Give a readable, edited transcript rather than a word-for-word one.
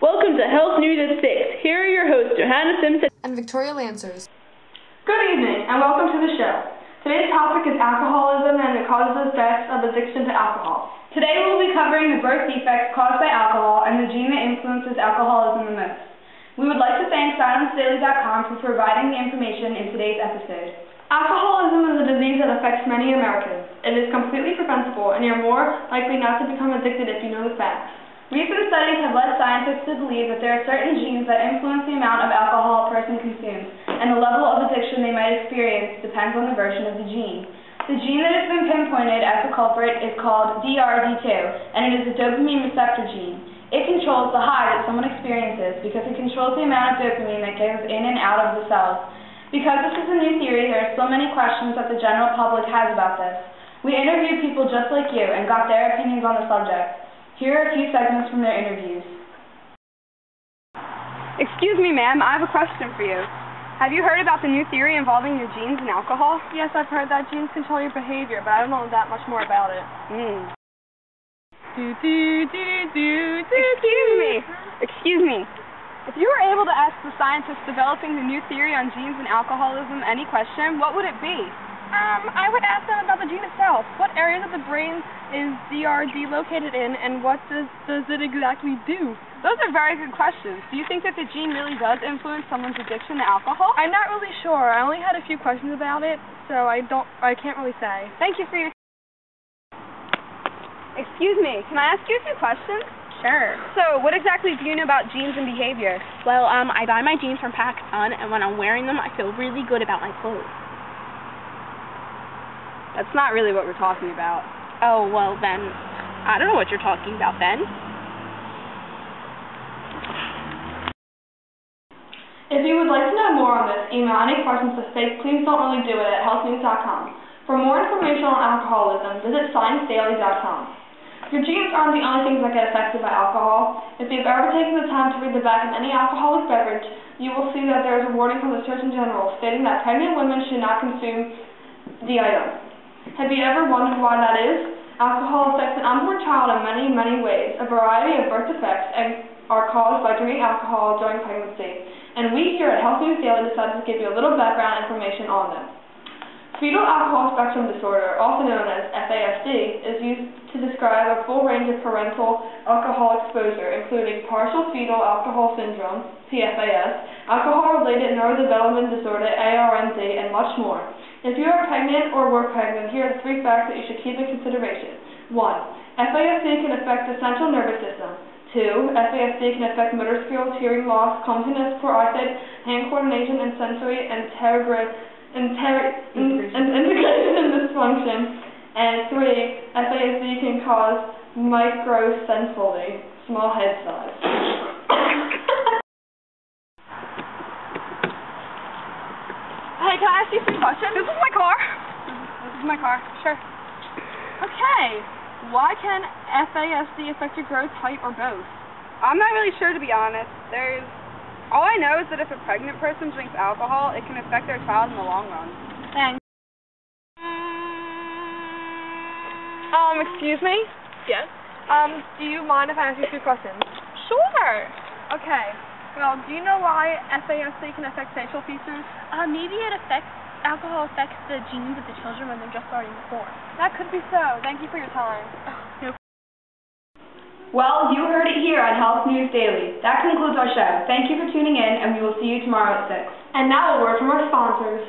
Welcome to Health News at 6. Here are your hosts, Johanna Simpson and Victoria Lancers. Good evening, and welcome to the show. Today's topic is alcoholism and the causes and effects of addiction to alcohol. Today we'll be covering the birth defects caused by alcohol and the gene that influences alcoholism the most. We would like to thank SilenceDaily.com for providing the information in today's episode. Alcoholism is a disease that affects many Americans. It is completely preventable, and you're more likely not to become addicted if you know the facts. Recent studies have led scientists to believe that there are certain genes that influence the amount of alcohol a person consumes, and the level of addiction they might experience depends on the version of the gene. The gene that has been pinpointed as the culprit is called DRD2, and it is a dopamine receptor gene. It controls the high that someone experiences because it controls the amount of dopamine that goes in and out of the cells. Because this is a new theory, there are so many questions that the general public has about this. We interviewed people just like you and got their opinions on the subject. Here are a few segments from their interviews. Excuse me, ma'am, I have a question for you. Have you heard about the new theory involving your genes and alcohol? Yes, I've heard that genes control your behavior, but I don't know that much more about it. Excuse me. If you were able to ask the scientists developing the new theory on genes and alcoholism any question, what would it be? I would ask them about the gene itself. What areas of the brain is DRD located in, and what does it exactly do? Those are very good questions. Do you think that the gene really does influence someone's addiction to alcohol? I'm not really sure. I only had a few questions about it, so I can't really say. Thank you for your... Excuse me, can I ask you a few questions? Sure. So, what exactly do you know about genes and behavior? Well, I buy my jeans from Pakistan, and when I'm wearing them, I feel really good about my clothes. That's not really what we're talking about. Oh, well then, I don't know what you're talking about then. If you would like to know more on this, email any questions to please.don't-really-do-it@healthnews.com. For more information on alcoholism, visit ScienceDaily.com. Your genes aren't the only things that get affected by alcohol. If you've ever taken the time to read the back of any alcoholic beverage, you will see that there is a warning from the Surgeon General stating that pregnant women should not consume the item. Have you ever wondered why that is? Alcohol affects an unborn child in many, many ways. A variety of birth defects are caused by drinking alcohol during pregnancy, and we here at Health News Daily decided to give you a little background information on them. Fetal alcohol spectrum disorder, also known as FASD, is used to describe a full range of parental alcohol exposure, including partial fetal alcohol syndrome, PFAS, alcohol-related neurodevelopment disorder, ARND, and much more. If you are pregnant or were pregnant, here are the 3 facts that you should keep in consideration. 1. FASD can affect the central nervous system. 2. FASD can affect motor skills, hearing loss, clumsiness, poor eyesight, hand coordination, and sensory integration dysfunction. And 3. FASD can cause microcephaly, small head size. Hey, can I ask you some questions? This is my car. This is my car. Sure. Okay. Why can FASD affect your growth, height, or both? I'm not really sure, to be honest. All I know is that if a pregnant person drinks alcohol, it can affect their child in the long run. Thanks. Excuse me? Yes? Do you mind if I ask you 2 questions? Sure. Okay. Well, do you know why FASD can affect facial features? Maybe alcohol affects the genes of the children when they're just starting to form. That could be so. Thank you for your time. Well, you heard it here on Health News Daily. That concludes our show. Thank you for tuning in, and we will see you tomorrow at 6. And now a word from our sponsors.